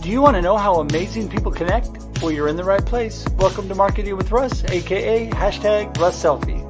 Do you want to know how amazing people connect? Well, you're in the right place. Welcome to Marketing with Russ, aka #RussSelfie.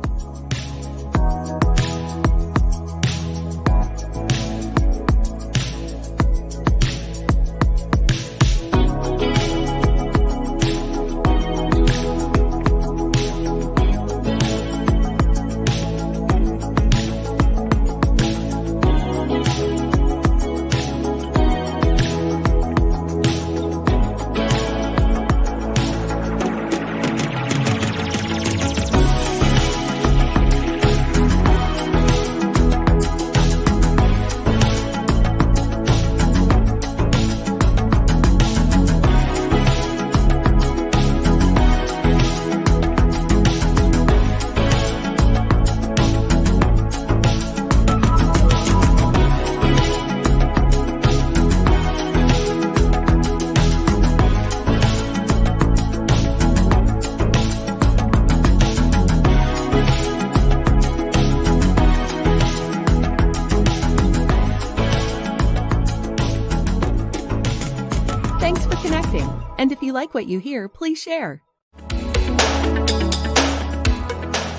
Thanks for connecting. And if you like what you hear, please share.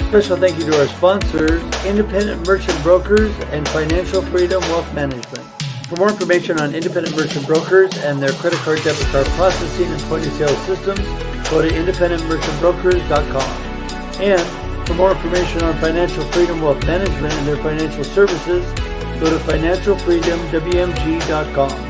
Special thank you to our sponsors, Independent Merchant Brokers and Financial Freedom Wealth Management. For more information on Independent Merchant Brokers and their credit card, debit card processing and point-of-sale systems, go to independentmerchantbrokers.com. And for more information on Financial Freedom Wealth Management and their financial services, go to financialfreedomwmg.com.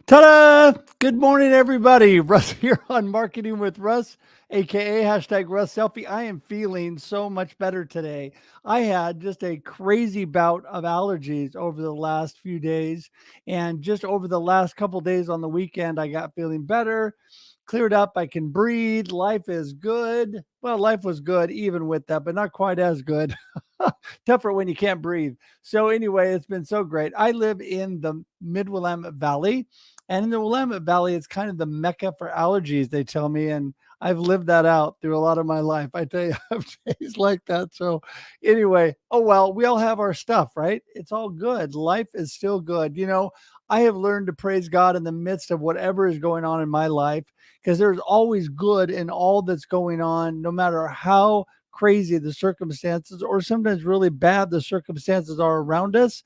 Ta-da! Good morning, everybody. Russ here on Marketing with Russ, aka #RussSelfie. I am feeling so much better today. I had just a crazy bout of allergies over the last few days, and just over the last couple days on the weekend, I got feeling better, cleared up. I can breathe. Life is good. Well, life was good even with that, but not quite as good. Tougher when you can't breathe. So anyway, it's been so great. I live in the Mid-Willamette Valley. And in the Willamette Valley, it's kind of the mecca for allergies, they tell me. And I've lived that out through a lot of my life. I tell you, I have days like that. So anyway, oh, well, we all have our stuff, right? It's all good. Life is still good. You know, I have learned to praise God in the midst of whatever is going on in my life, because there's always good in all that's going on, no matter how crazy the circumstances or sometimes really bad the circumstances are around us.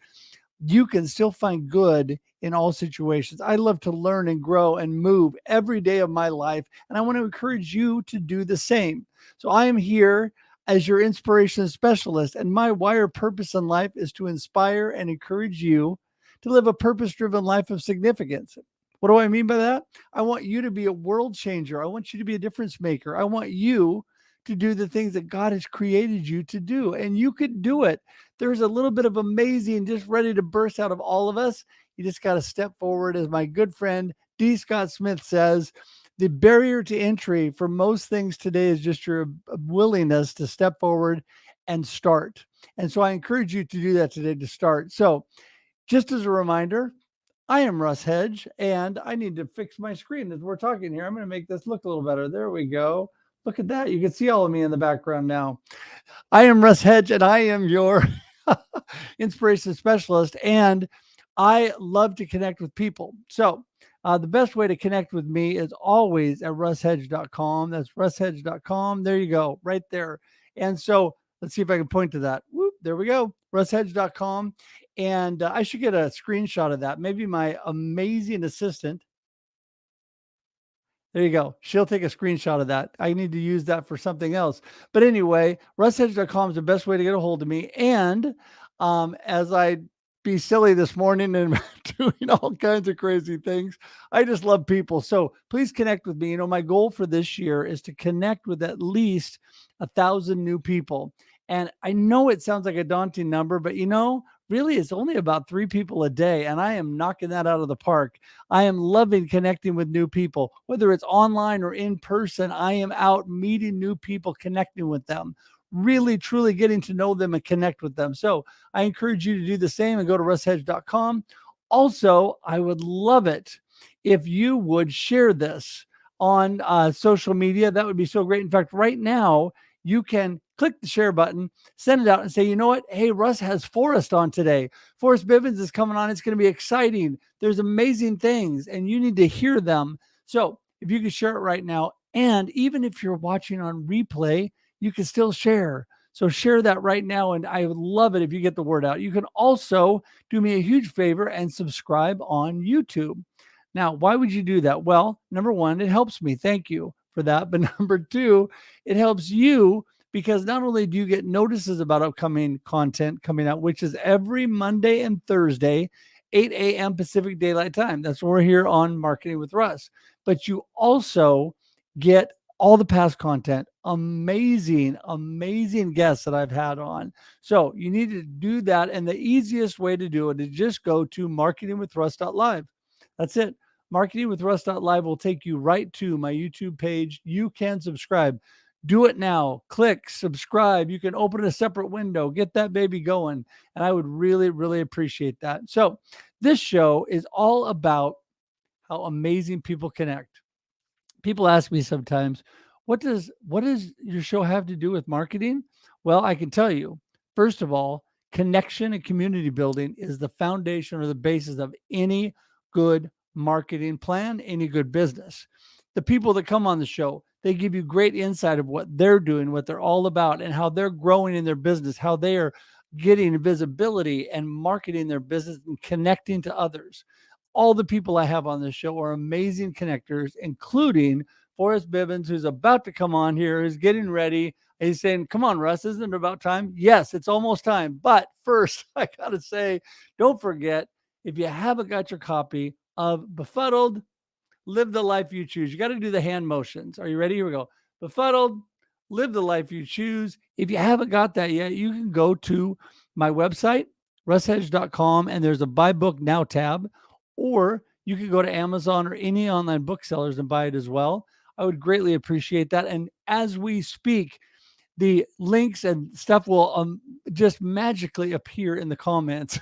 You can still find good in all situations. I love to learn and grow and move every day of my life, and I want to encourage you to do the same. So I am here as your inspiration specialist, and my wire purpose in life is to inspire and encourage you to live a purpose-driven life of significance. What do I mean by that? I want you to be a world changer. I want you to be a difference maker. I want you to do the things that God has created you to do, and you could do it. There's a little bit of amazing just ready to burst out of all of us. You just got to step forward. As my good friend D. Scott Smith says, the barrier to entry for most things today is just your willingness to step forward and start. And so I encourage you to do that today, to start. So just as a reminder, I am Russ Hedge, and I need to fix my screen as we're talking here. I'm going to make this look a little better. There we go. Look at that. You can see all of me in the background now. I am Russ Hedge, and I am your inspiration specialist, and I love to connect with people. So the best way to connect with me is always at russhedge.com. That's russhedge.com. There you go, right there. And so let's see if I can point to that. Whoop, there we go, russhedge.com. And I should get a screenshot of that. Maybe my amazing assistant. There you go. She'll take a screenshot of that. I need to use that for something else. But anyway, russhedge.com is the best way to get a hold of me. And as I be silly this morning and doing all kinds of crazy things, I just love people. So please connect with me. You know, my goal for this year is to connect with at least 1,000 new people. And I know it sounds like a daunting number, but you know, really, it's only about 3 people a day, and I am knocking that out of the park. I am loving connecting with new people, whether it's online or in person. I am out meeting new people, connecting with them, really, truly getting to know them and connect with them. So I encourage you to do the same and go to russhedge.com, Also, I would love it if you would share this on social media. That would be so great. In fact, right now, you can click the share button, send it out, and say, you know what? Hey, Russ has Forrest on today. Forrest Bivens is coming on. It's going to be exciting. There's amazing things, and you need to hear them. So if you could share it right now, and even if you're watching on replay, you can still share. So share that right now, and I would love it if you get the word out. You can also do me a huge favor and subscribe on YouTube. Now, why would you do that? Well, number one, it helps me. Thank you for that. But number two, it helps you because not only do you get notices about upcoming content coming out, which is every Monday and Thursday, 8 a.m. Pacific Daylight Time. That's when we're here on Marketing with Russ. But you also get all the past content, amazing, amazing guests that I've had on. So you need to do that. And the easiest way to do it is just go to marketingwithruss.live. That's it. Marketingwithruss.live will take you right to my YouTube page. You can subscribe. Do it now. Click subscribe. You can open a separate window, get that baby going. And I would really, really appreciate that. So this show is all about how amazing people connect. People ask me sometimes, what does your show have to do with marketing? Well, I can tell you, first of all, connection and community building is the foundation or the basis of any good marketing plan, any good business. The people that come on the show, they give you great insight of what they're doing, what they're all about, and how they're growing in their business, how they are getting visibility and marketing their business and connecting to others. All the people I have on this show are amazing connectors, including Forrest Bivens, who's about to come on here, is getting ready. He's saying, come on, Russ, isn't it about time? Yes, it's almost time. But first, I got to say, don't forget, if you haven't got your copy of Befuddled, Live the Life You Choose, you got to do the hand motions. Are you ready? Here we go. Befuddled, Live the Life You Choose. If you haven't got that yet, you can go to my website, russhedge.com, and there's a Buy Book Now tab, or you can go to Amazon or any online booksellers and buy it as well. I would greatly appreciate that. And as we speak, the links and stuff will just magically appear in the comments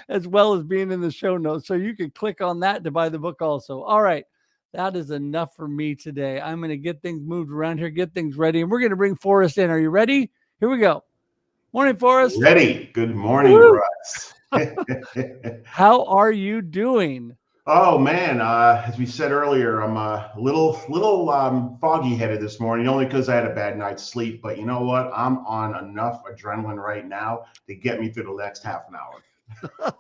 as well as being in the show notes. So you can click on that to buy the book also. All right. That is enough for me today. I'm going to get things moved around here, get things ready, and we're going to bring Forrest in. Are you ready? Here we go. Morning, Forrest. Ready. Good morning, Woo! Russ. How are you doing? Oh man, as we said earlier, I'm a little foggy headed this morning, only because I had a bad night's sleep. But you know what? I'm on enough adrenaline right now to get me through the next half an hour.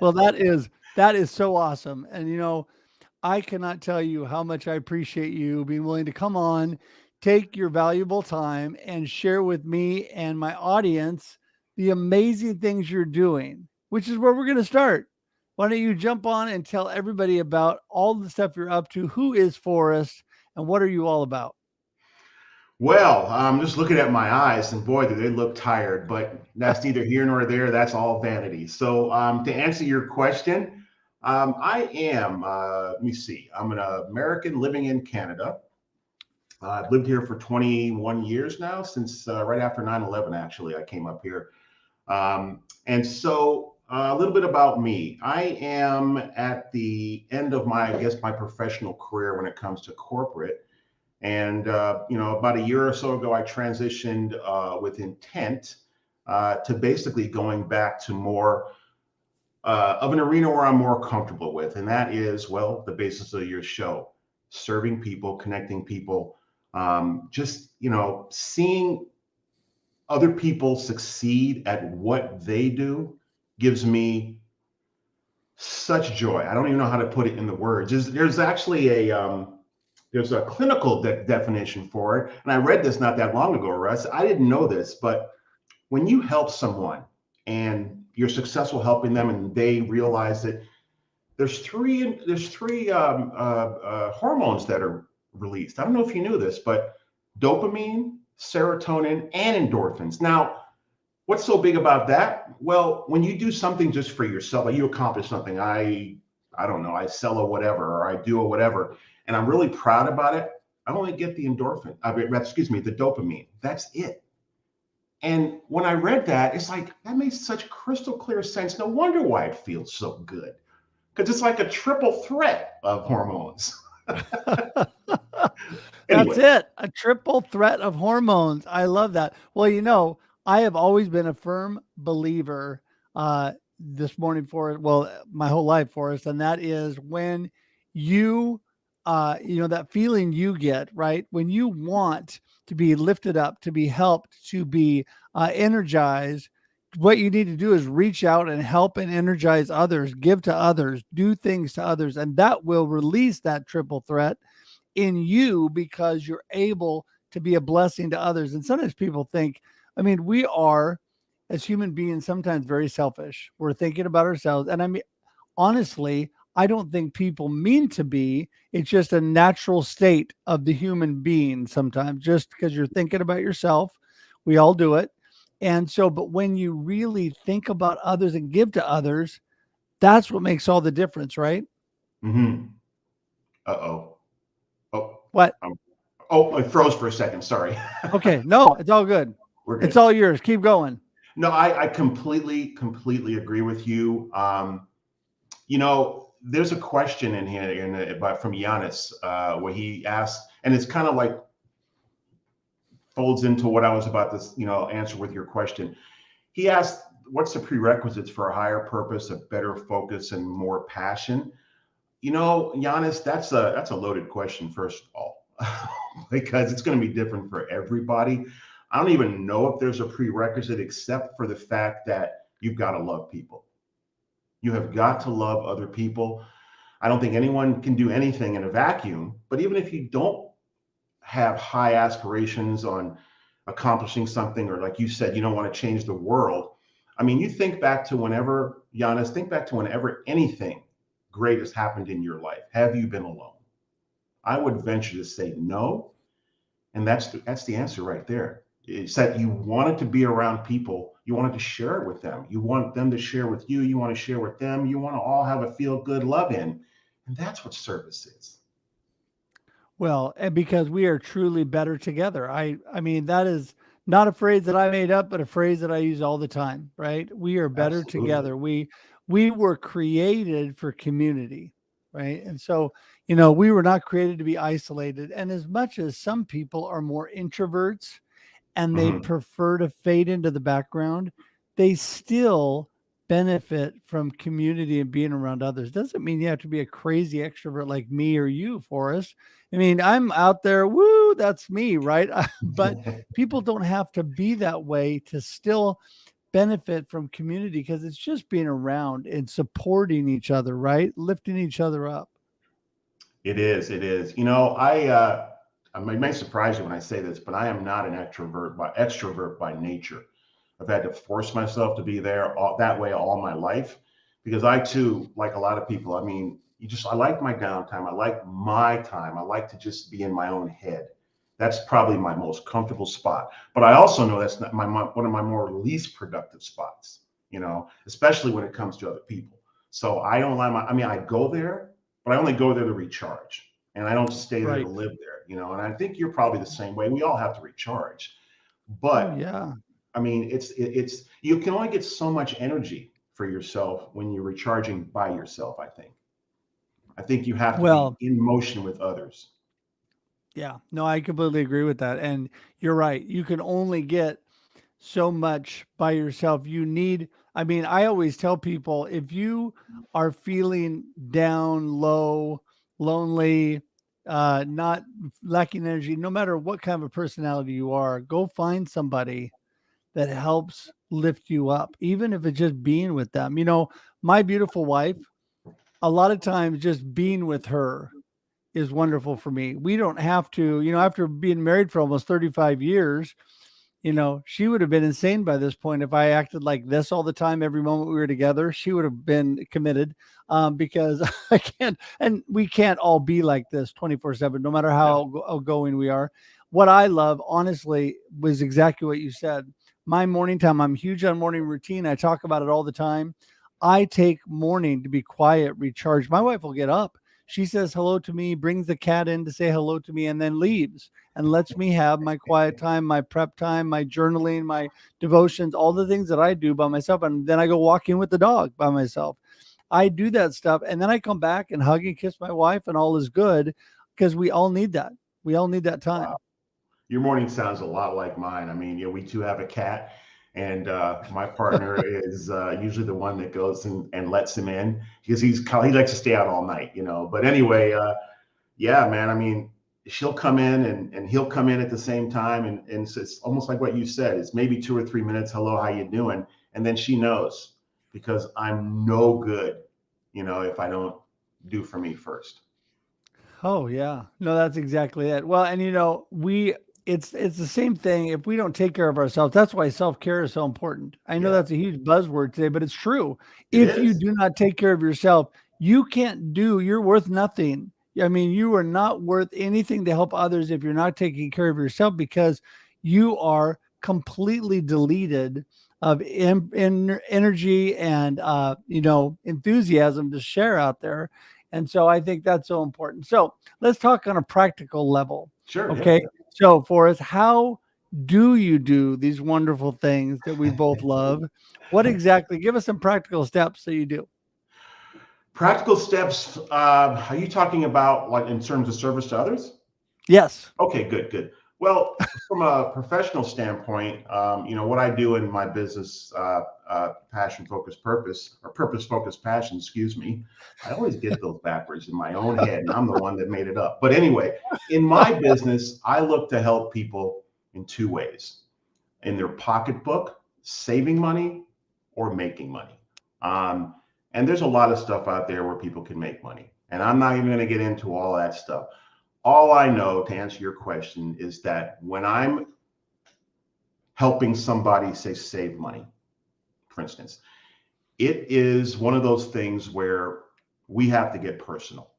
Well, that is so awesome. And I cannot tell you how much I appreciate you being willing to come on, take your valuable time, and share with me and my audience the amazing things you're doing, which is where we're going to start. Why don't you jump on and tell everybody about all the stuff you're up to? Who is Forrest, and what are you all about? Well, I'm just looking at my eyes, and boy, do they look tired. But that's neither here nor there. That's all vanity. So, to answer your question, I am. Let me see. I'm an American living in Canada. I've lived here for 21 years now, since right after 9/11. Actually, I came up here. And so a little bit about me. I am at the end of I guess, my professional career when it comes to corporate. And, about a year or so ago, I transitioned with intent to basically going back to more of an arena where I'm more comfortable with. And that is, well, the basis of your show, serving people, connecting people, just, seeing other people succeed at what they do gives me such joy. I don't even know how to put it in the words. There's actually there's a clinical definition for it. And I read this not that long ago, Russ. I didn't know this, but when you help someone and you're successful helping them and they realize that there's three hormones that are released. I don't know if you knew this, but dopamine, serotonin, and endorphins. Now, what's so big about that? Well, when you do something just for yourself, like you accomplish something, I don't know, I sell a whatever, or I do a whatever, and I'm really proud about it. I only get the endorphin, the dopamine. That's it. And when I read that, it's like, that makes such crystal clear sense. No wonder why it feels so good. because it's like a triple threat of hormones. That's Anyway. it. A triple threat of hormones. I love that. Well, I have always been a firm believer this morning for it. Well, my whole life for us. And that is when you, that feeling you get, right? When you want to be lifted up, to be helped, to be energized, what you need to do is reach out and help and energize others, give to others, do things to others. And that will release that triple threat in you because you're able to be a blessing to others. And sometimes people think, I mean, we are as human beings sometimes very selfish. We're thinking about ourselves. And I mean, honestly, I don't think people mean to be. It's just a natural state of the human being sometimes, just because you're thinking about yourself. We all do it. And so, but when you really think about others and give to others, that's what makes all the difference, right? Mm-hmm. Uh-oh. Oh, What? I froze for a second. Sorry. Okay. No, it's all good. We're It's good. all yours. Keep going. No, I completely agree with you. There's a question in here from Giannis where he asked, and it's kind of like folds into what I was about to, answer with your question. He asked, what's the prerequisites for a higher purpose, a better focus, and more passion? Giannis, that's a loaded question, first of all, because it's going to be different for everybody. I don't even know if there's a prerequisite except for the fact that you've got to love people. You have got to love other people. I don't think anyone can do anything in a vacuum, but even if you don't have high aspirations on accomplishing something, or like you said, you don't want to change the world. I mean, you think back to whenever, Giannis, think back to whenever anything great has happened in your life. Have you been alone? I would venture to say no. And that's the answer right there. It's that you wanted to be around people. You wanted to share it with them. You want them to share with you. You want to share with them. You want to all have a feel good love in. And that's what service is. Well, and because we are truly better together. I mean, that is not a phrase that I made up, but a phrase that I use all the time, right? We are better Absolutely. together. We were created for community, right? And so, we were not created to be isolated. And as much as some people are more introverts and they Hmm. prefer to fade into the background, they still benefit from community and being around others. Doesn't mean you have to be a crazy extrovert like me or you, Forrest. I mean, I'm out there, woo, that's me, right? But people don't have to be that way to still benefit from community because it's just being around and supporting each other, right? Lifting each other up. It is. It is. I may surprise you when I say this, but I am not an extrovert by nature. I've had to force myself to be there that way all my life because I too, like a lot of people, I mean, I like my downtime. I like my time. I like to just be in my own head. That's probably my most comfortable spot. But I also know that's not one of my more least productive spots, especially when it comes to other people. So I don't like I mean, I go there, but I only go there to recharge and I don't stay there to Right. live there. And I think you're probably the same way. We all have to recharge. Oh, But yeah. I mean, it's you can only get so much energy for yourself when you're recharging by yourself, I think you have to be Well, in motion with others. yeah. No, I completely agree with that. And you're right. You can only get so much by yourself. I mean, I always tell people if you are feeling down, low, lonely, not lacking energy, no matter what kind of a personality you are, go find somebody that helps lift you up, even if it's just being with them. My beautiful wife, a lot of times just being with her is wonderful for me. We don't have to, after being married for almost 35 years, she would have been insane by this point if I acted like this all the time, every moment we were together. She would have been committed because I can't, and we can't all be like this 24/7, no matter No. how outgoing we are. What I love, honestly, was exactly what you said. My morning time, I'm huge on morning routine. I talk about it all the time. I take morning to be quiet, recharge. My wife will get up. She says hello to me, brings the cat in to say hello to me, and then leaves and lets me have my quiet time, my prep time, my journaling, my devotions, all the things that I do by myself. And then I go walk in with the dog by myself. I do that stuff, and then I come back and hug and kiss my wife, and all is good because we all need that. We all need that Wow. time. Your morning sounds a lot like mine. I mean, we too have a cat, and my partner is usually the one that goes and lets him in because he likes to stay out all night, But anyway, yeah, man. I mean, she'll come in and he'll come in at the same time, and it's almost like what you said. It's maybe 2 or 3 minutes. Hello, how you doing? And then she knows because I'm no good, if I don't do for me first. Oh yeah. No, that's exactly it. Well, and we it's the same thing. If we don't take care of ourselves, that's why self-care is so important. I know Yeah, that's a huge buzzword today, but it's true. it If you is. do not take care of yourself, you're worth nothing. I mean, you are not worth anything to help others if you're not taking care of yourself because you are completely deleted of energy and enthusiasm to share out there. And so I think that's so important. So let's talk on a practical level. Sure. Okay. So, Forrest, how do you do these wonderful things that we both love? What Yeah. exactly? Give us some practical steps that you do. Practical steps. Are you talking about like in terms of service to others? Yes. Okay, good, good. Well, from a professional standpoint, what I do in my business, passion focused purpose or purpose focused passion, excuse me. I always get those backwards in my own head, and I'm the one that made it up. But anyway, in my business, I look to help people in two ways: in their pocketbook, saving money, or making money. Um, and there's a lot of stuff out there where people can make money. And I'm not even going to get into all that stuff. All I know to answer your question is that when I'm helping somebody, say, save money, for instance, it is one of those things where we have to get personal.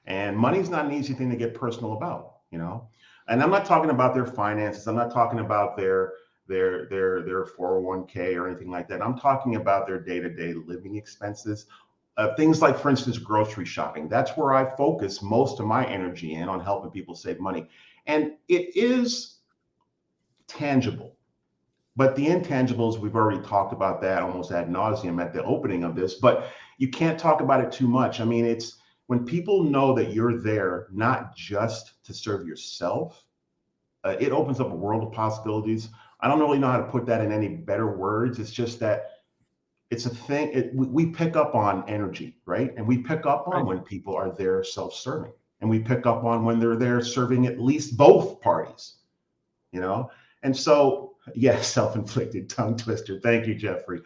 And money's not an easy thing to get personal about. And I'm not talking about their finances. I'm not talking about their 401k or anything like that. I'm talking about their day-to-day living expenses. Things like, for instance, grocery shopping. That's where I focus most of my energy in on helping people save money. And it is tangible. But the intangibles, we've already talked about that almost ad nauseum at the opening of this, but you can't talk about it too much. I mean, it's when people know that you're there, not just to serve yourself, it opens up a world of possibilities. I don't really know how to put that in any better words. It's just that it's a thing. We pick up on energy, right? And we pick up on Right. when people are there self-serving, and we pick up on when they're there serving at least both parties, you know? And so, yeah, self-inflicted tongue twister. Thank you, Jeffrey.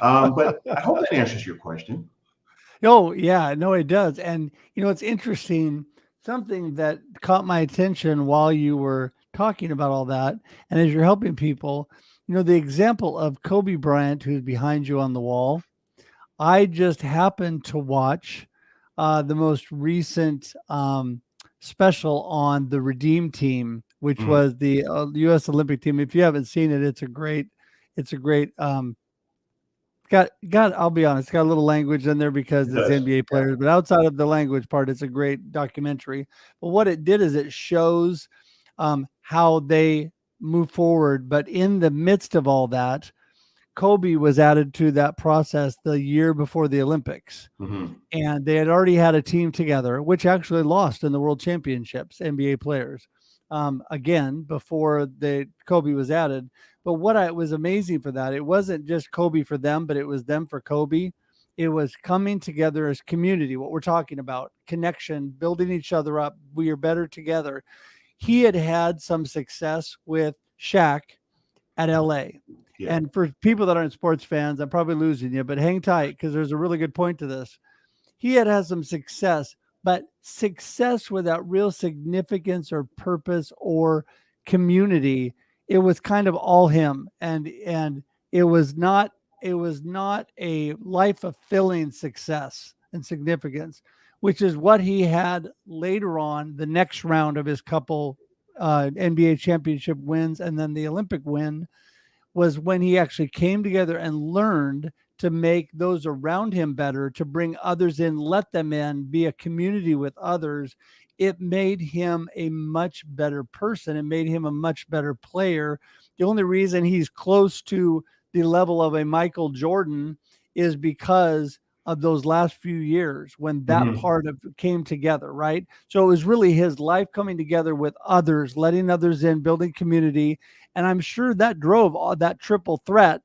But I hope that answers your question. Oh, yeah. No, it does. And, it's interesting. Something that caught my attention while you were talking about all that, and as you're helping people, the example of Kobe Bryant, who's behind you on the wall. I just happened to watch the most recent special on the Redeem Team, which Mhm. was the U.S. Olympic team. If you haven't seen it, it's a great. Got. I'll be honest, it's got a little language in there because It it's does. NBA Yeah. players, but outside of the language part, it's a great documentary. But what it did is it shows how they move forward. But in the midst of all that, Kobe was added to that process the year before the Olympics. Hmm. And they had already had a team together, which actually lost in the World Championships, NBA players, again, before the Kobe was added. But what I was amazing for that, it wasn't just Kobe for them, but it was them for Kobe. It was coming together as community, what we're talking about, connection, building each other up. We are better together. He had had some success with Shaq at LA. Yeah. And for people that aren't sports fans, I'm probably losing you, but hang tight because there's a really good point to this. He had some success, but success without real significance or purpose or community. It was kind of all him, and it was not a life fulfilling success and significance, which is what he had later on the next round of his couple NBA championship wins and then the Olympic win was when he actually came together and learned to make those around him better, to bring others in, let them in, be a community with others. It made him a much better person. It made him a much better player. The only reason he's close to the level of a Michael Jordan is because of those last few years when that Mhm. part of came together, right? So it was really his life coming together with others, letting others in, building community. And I'm sure that drove all that triple threat,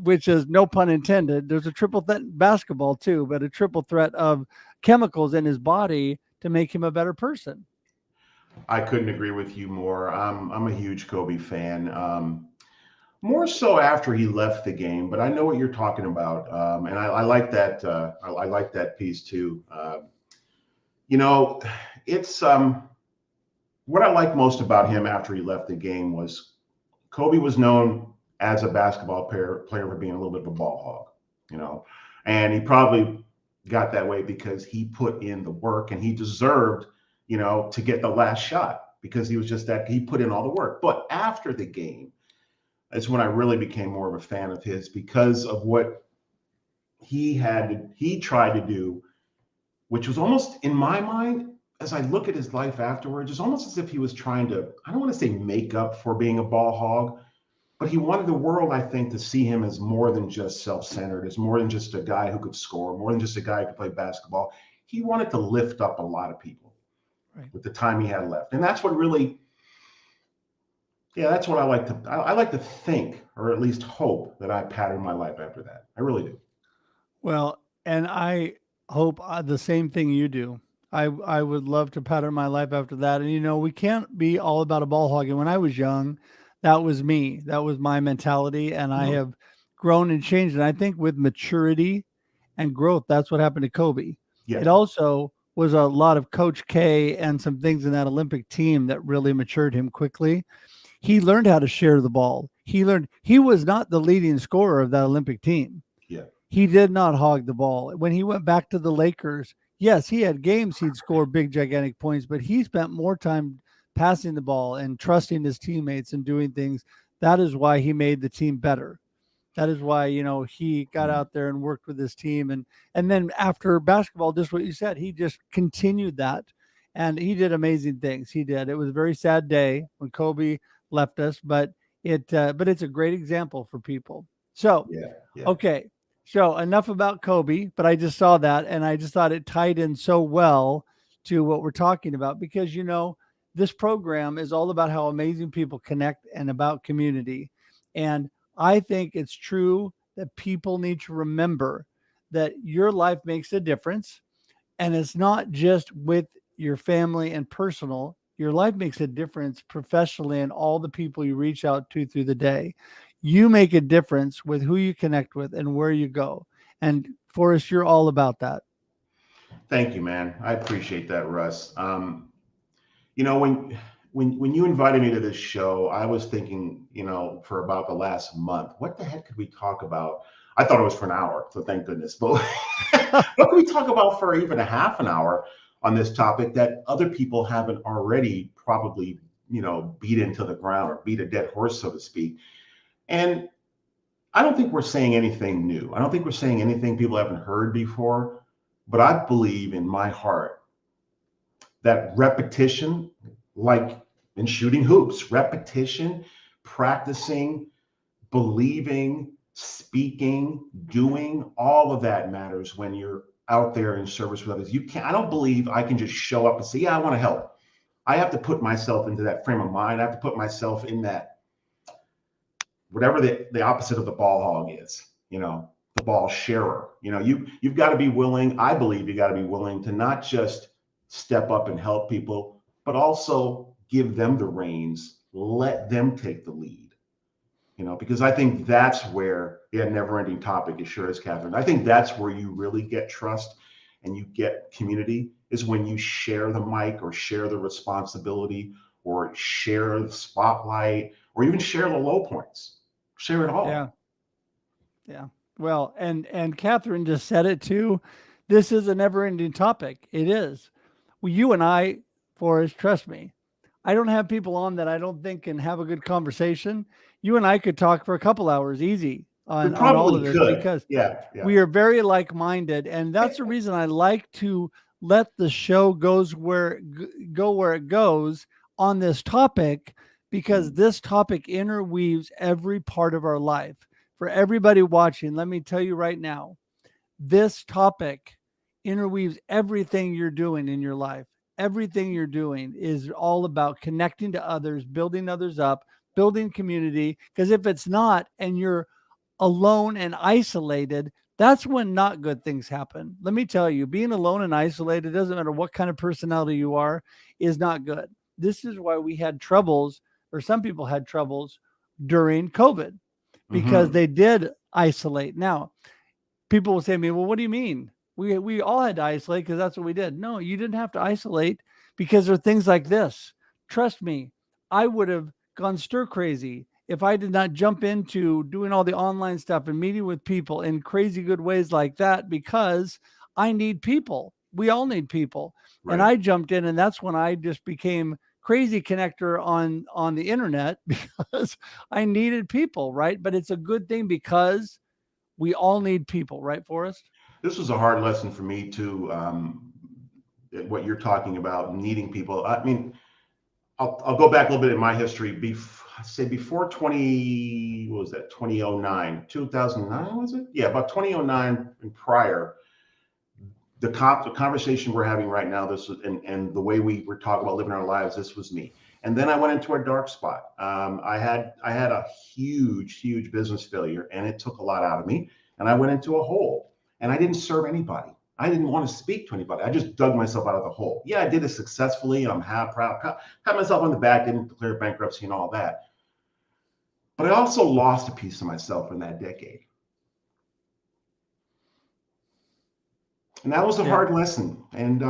which is no pun intended. There's a triple threat in basketball too, but a triple threat of chemicals in his body to make him a better person. I couldn't agree with you more. I'm a huge Kobe fan. More so after he left the game, but I know what you're talking about, and I like that. I like that piece too. You know, it's what I like most about him after he left the game was Kobe was known as a basketball player for being a little bit of a ball hog, you know, and he probably got that way because he put in the work and he deserved, to get the last shot because he was just that he put in all the work. But after the game, that's when I really became more of a fan of his because of what he tried to do, which was almost in my mind, as I look at his life afterwards, it's almost as if he was trying to, I don't want to say make up for being a ball hog, but he wanted the world, I think, to see him as more than just self-centered, as more than just a guy who could score, more than just a guy who could play basketball. He wanted to lift up a lot of people Right. with the time he had left. And that's what really, yeah, that's what I like to think, or at least hope that I patterned my life after that. I really do. Well, and I hope the same thing you do. I would love to pattern my life after that. And we can't be all about a ball hog. And when I was young, that was me. That was my mentality. And I Mhm. have grown and changed. And I think with maturity and growth, that's what happened to Kobe. It Yes. also was a lot of Coach K and some things in that Olympic team that really matured him quickly. He learned how to share the ball. He was not the leading scorer of that Olympic team. Yeah. He did not hog the ball. When he went back to the Lakers, yes, he had games he'd score big, gigantic points, but he spent more time passing the ball and trusting his teammates and doing things. That is why he made the team better. That is why, he got Mhm. out there and worked with his team. And then after basketball, just what you said, he just continued that. And he did amazing things. He did. It was a very sad day when Kobe left us, but it's a great example for people. So Yeah. Yeah. okay. So enough about Kobe, but I just saw that and I just thought it tied in so well to what we're talking about because, this program is all about how amazing people connect and about community. And I think it's true that people need to remember that your life makes a difference. And it's not just with your family and personal, your life makes a difference professionally and all the people you reach out to through the day. You make a difference with who you connect with and where you go. And Forrest, you're all about that. Thank you, man. I appreciate that, Russ. You know, when you invited me to this show, I was thinking, for about the last month, what the heck could we talk about? I thought it was for an hour, so thank goodness. But what can we talk about for even a half an hour on this topic that other people haven't already probably, beat into the ground or beat a dead horse, so to speak? And I don't think we're saying anything new. I don't think we're saying anything people haven't heard before. But I believe in my heart that repetition, like in shooting hoops, repetition, practicing, believing, speaking, doing, all of that matters when you're out there in service with others. I don't believe I can just show up and say, yeah, I want to help. I have to put myself into that frame of mind. I have to put myself in that, whatever the opposite of the ball hog is, the ball sharer. You've got to be willing, I believe you got to be willing to not just step up and help people, but also give them the reins, let them take the lead. Because I think that's where, yeah, never ending topic, it sure is, Catherine. I think that's where you really get trust and you get community is when you share the mic or share the responsibility or share the spotlight or even share the low points. Share it Yeah. all. Yeah. Well, and Catherine just said it too. This is a never-ending topic. It is. Well, you and I, Forrest, trust me. I don't have people on that I don't think can have a good conversation. You and I could talk for a couple hours easy We on all of probably this could. because Yeah, yeah. we are very like-minded, and that's the reason I like to let the show go where it goes on this topic because Mm. this topic interweaves every part of our life. For everybody watching, let me tell you right now, this topic interweaves everything you're doing in your life. Everything you're doing is all about connecting to others, building others up, building community. Because if it's not, and you're alone and isolated, that's when not good things happen. Let me tell you, being alone and isolated, doesn't matter what kind of personality you are, is not good. This is why we had troubles, or some people had troubles during COVID, because Mm-hmm. they did isolate. Now, people will say to me, well, what do you mean? We all had to isolate because that's what we did. No, you didn't have to isolate, because there are things like this. Trust me, I would have gone stir crazy if I did not jump into doing all the online stuff and meeting with people in crazy good ways like that, because I need people. We all need people. And Right. I jumped in, and that's when I just became crazy connector on the internet because I needed people, right? But it's a good thing, because we all need people, right, Forrest? This was a hard lesson for me too. What you're talking about, needing people. I mean, I'll go back a little bit in my history. Say before 20, what was that? 2009, 2009 was it? Yeah, about 2009 and prior. The conversation we're having right now, this was, and the way we were talking about living our lives, this was me. And then I went into a dark spot. I had a huge business failure, and it took a lot out of me. And I went into a hole, and I didn't serve anybody. I didn't want to speak to anybody. I just dug myself out of the hole. Yeah, I did it successfully. I'm proud. Pat myself on the back. Didn't declare bankruptcy and all that. But I also lost a piece of myself in that decade. And that was a Yeah. hard lesson. And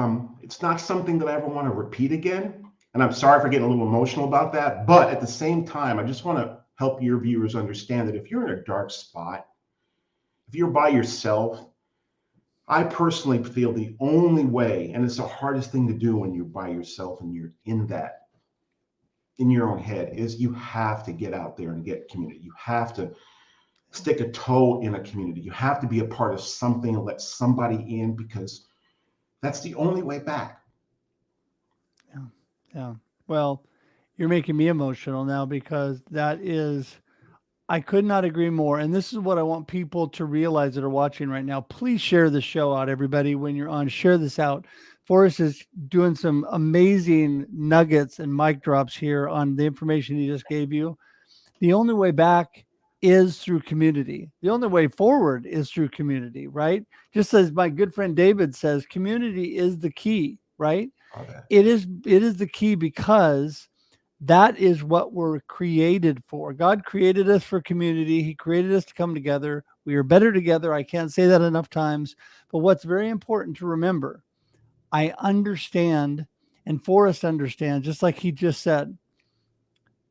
it's not something that I ever want to repeat again. And I'm sorry for getting a little emotional about that. But at the same time, I just want to help your viewers understand that if you're in a dark spot, if you're by yourself, I personally feel the only way, and it's the hardest thing to do when you're by yourself and you're in that, in your own head, is you have to get out there and get community. You have to stick a toe in a community. You have to be a part of something and let somebody in, because that's the only way back. Yeah. Yeah. Well, you're making me emotional now, because that is, I could not agree more. And this is what I want people to realize that are watching right now. Please share the show out, everybody. When you're on, share this out. Forrest is doing some amazing nuggets and mic drops here on the information he just gave you. The only way back is through community. The only way forward is through community, right? Just as my good friend David says, community is the key, right? Okay. It is the key, because that is what we're created for. God created us for community. He created us to come together. We are better together. I can't say that enough times. But what's very important to remember, I understand, and Forrest understands, just like he just said,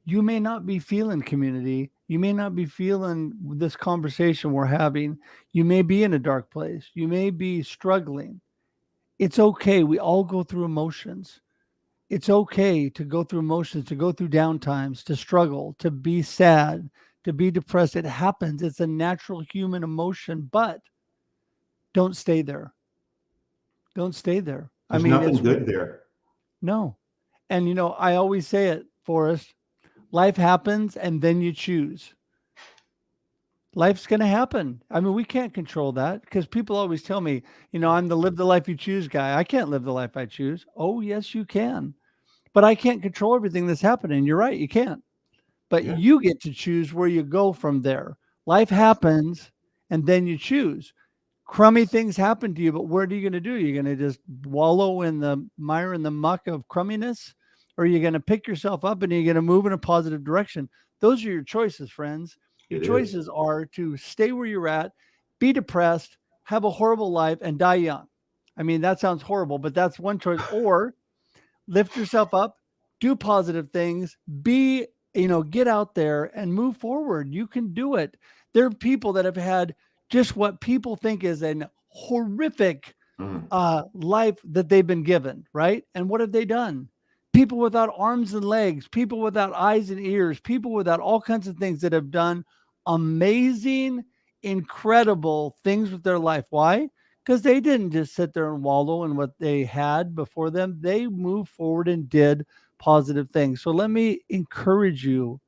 you may not be feeling community. You may not be feeling this conversation we're having. You may be in a dark place. You may be struggling. It's okay. We all go through emotions. It's okay to go through emotions, to go through downtimes, to struggle, to be sad, to be depressed. It happens. It's a natural human emotion, but don't stay there. Don't stay there. I There's mean, nothing it's good there. no. And, I always say it, Forrest, life happens and then you choose. Life's going to happen. I mean, we can't control that, because people always tell me, I'm the live the life you choose guy. I can't live the life I choose. Oh, yes, you can. But I can't control everything that's happening. You're right. You can't. But Yeah. you get to choose where you go from there. Life happens and then you choose. Crummy things happen to you, but what are you going to do? You're going to just wallow in the mire and the muck of crumminess, or you're going to pick yourself up and you're going to move in a positive direction. Those are your choices, friends. Your It is. choices are to stay where you're at, be depressed, have a horrible life, and die young. I mean, that sounds horrible, but that's one choice. Or lift yourself up, do positive things, get out there and move forward. You can do it. There are people that have had just what people think is an horrific Mm. life that they've been given, right? And what have they done? People without arms and legs, people without eyes and ears, people without all kinds of things that have done amazing, incredible things with their life. Why? Because they didn't just sit there and wallow in what they had before them. They moved forward and did positive things. So let me encourage you.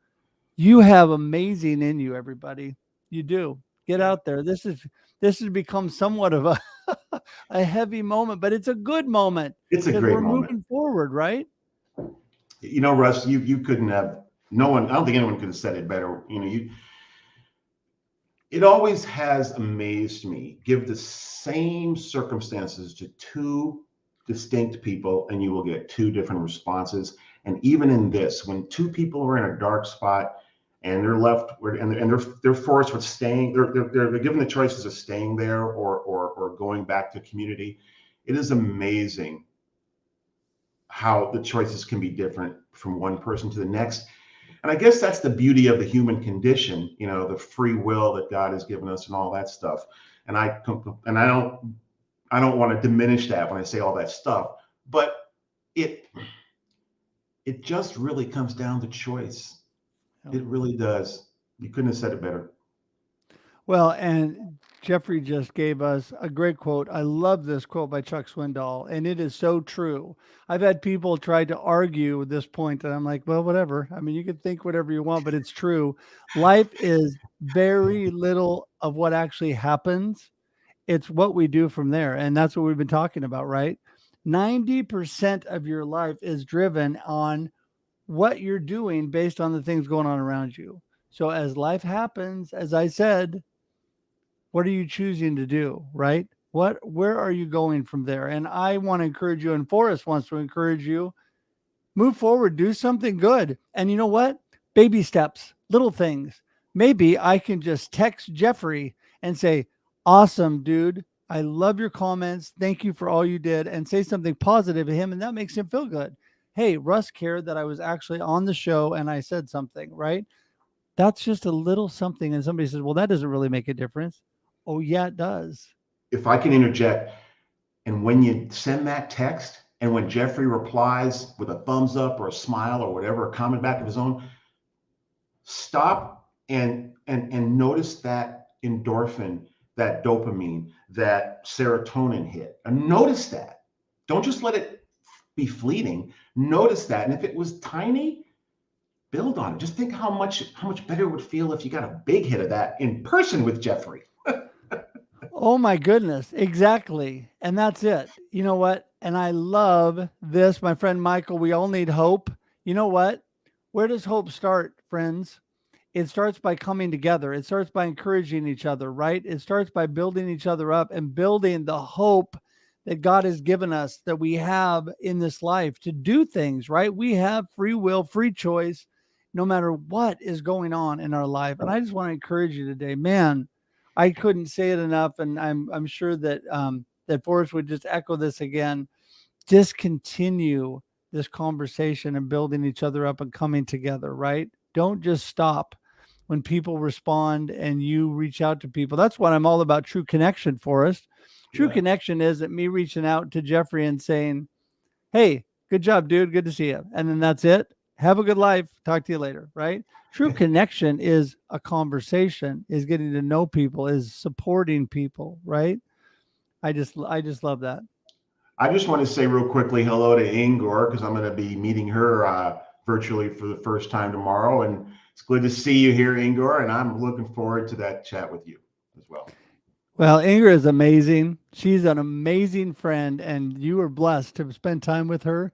You have amazing in you, everybody. You do. Get Yeah. out there. This has become somewhat of a a heavy moment, but it's a good moment It's a because great we're moment. moving forward, right? Russ, you couldn't have, no one, I don't think anyone could have said it better. It always has amazed me. Give the same circumstances to two distinct people, and you will get two different responses. And even in this, when two people are in a dark spot and they're left, and they're forced with staying, they're given the choices of staying there or going back to community. It is amazing how the choices can be different from one person to the next. And I guess that's the beauty of the human condition, the free will that God has given us and all that stuff. And I don't want to diminish that when I say all that stuff, but it it just really comes down to choice. It really does. You couldn't have said it better. Well, and Jeffrey just gave us a great quote. I love this quote by Chuck Swindoll, and it is so true. I've had people try to argue this point, and I'm like, well, whatever. I mean, you can think whatever you want, but it's true. Life is very little of what actually happens. It's what we do from there. And that's what we've been talking about, right? 90% of your life is driven on what you're doing based on the things going on around you. So as life happens, as I said, what are you choosing to do, right? Where are you going from there? And I want to encourage you, and Forrest wants to encourage you, move forward, do something good. And you know what? Baby steps, little things. Maybe I can just text Jeffrey and say, awesome, dude. I love your comments. Thank you for all you did, and say something positive to him. And that makes him feel good. Hey, Russ cared that I was actually on the show and I said something, right? That's just a little something. And somebody says, well, that doesn't really make a difference. Oh, yeah, it does. If I can interject, and when you send that text, and when Jeffrey replies with a thumbs up or a smile or whatever, a comment back of his own, stop and notice that endorphin, that dopamine, that serotonin hit, and notice that. Don't just let it be fleeting. Notice that, and if it was tiny, build on it. Just think how much better it would feel if you got a big hit of that in person with Jeffrey. Oh my goodness, exactly. And that's it. You know what? And I love this, my friend Michael. We all need hope. You know what? Where does hope start, friends? It starts by coming together. It starts by encouraging each other, right? It starts by building each other up and building the hope that God has given us, that we have in this life to do things, right? We have free will, free choice, no matter what is going on in our life. And I just want to encourage you today, man. I couldn't say it enough, and I'm sure that that Forrest would just echo this again. Just continue this conversation and building each other up and coming together, right? Don't just stop when people respond and you reach out to people. That's what I'm all about, true connection, Forrest. True Yeah. connection is that me reaching out to Jeffrey and saying, hey, good job, dude. Good to see you. And then that's it. Have a good life. Talk to you later, right? True connection is a conversation, is getting to know people, is supporting people, right? I just love that. I just want to say real quickly hello to Ingor because I'm going to be meeting her virtually for the first time tomorrow. And it's good to see you here, Ingor. And I'm looking forward to that chat with you as well. Well, Ingrid is amazing. She's an amazing friend, and you were blessed to spend time with her.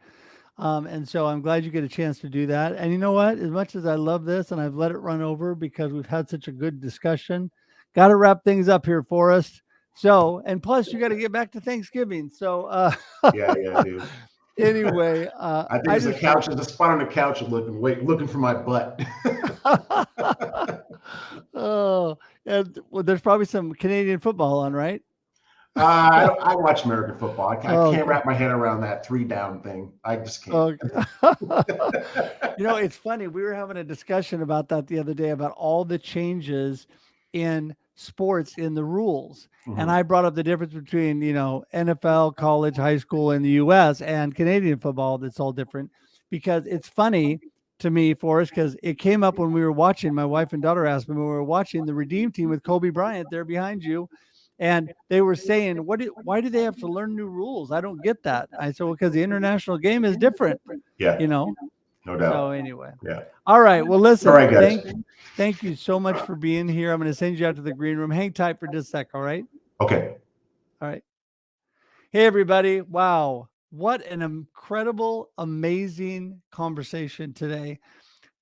And so I'm glad you get a chance to do that. And you know what? As much as I love this and I've let it run over because we've had such a good discussion, got to wrap things up here for us. So, and plus you got to get back to Thanksgiving. So, Yeah, dude. anyway, I think I there's a just, couch, there's a spot on the couch looking for my butt. oh, and well, there's probably some Canadian football on, right? I watch American football. I Oh, can't okay. wrap my head around that three down thing. I just can't. Okay. It's funny. We were having a discussion about that the other day about all the changes in sports in the rules. And Mhm. I brought up the difference between, NFL, college, high school in the US and Canadian football that's all different because it's funny to me, Forrest, because it came up when we were watching. My wife and daughter asked me when we were watching the Redeem Team with Kobe Bryant there behind you. And they were saying, why do they have to learn new rules? I don't get that. I said, well, because the international game is different, Yeah, you know? No doubt. So anyway, Yeah. all right. Well, listen. All right, guys. Thank you so much for being here. I'm going to send you out to the green room. Hang tight for just a sec. All right. Okay. All right. Hey, everybody. Wow. What an incredible, amazing conversation today.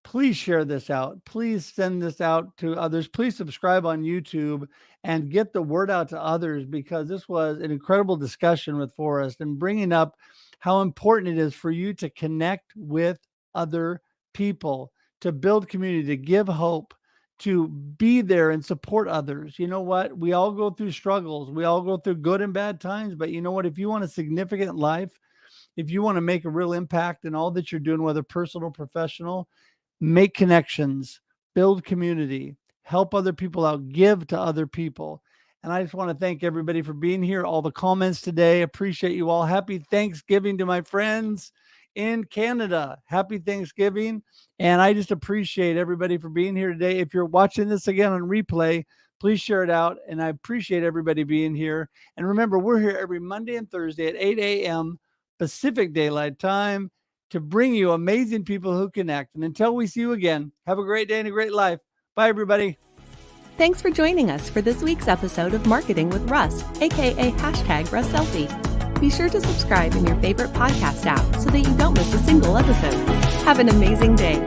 Please share this out. Please send this out to others. Please subscribe on YouTube and get the word out to others, because this was an incredible discussion with Forrest and bringing up how important it is for you to connect with other people, to build community, to give hope, to be there and support others. You know what? We all go through struggles. We all go through good and bad times. But you know what? If you want a significant life, if you want to make a real impact in all that you're doing, whether personal or professional, make connections, build community, help other people out, give to other people. And I just want to thank everybody for being here, all the comments today. Appreciate you all. Happy Thanksgiving to my friends in Canada. Happy Thanksgiving. And I just appreciate everybody for being here today. If you're watching this again on replay, please share it out. And I appreciate everybody being here. And remember, we're here every Monday and Thursday at 8 a.m. Pacific Daylight Time to bring you amazing people who connect. And until we see you again, have a great day and a great life. Bye, everybody. Thanks for joining us for this week's episode of Marketing with Russ, aka #RussSelfie. Be sure to subscribe in your favorite podcast app so that you don't miss a single episode. Have an amazing day.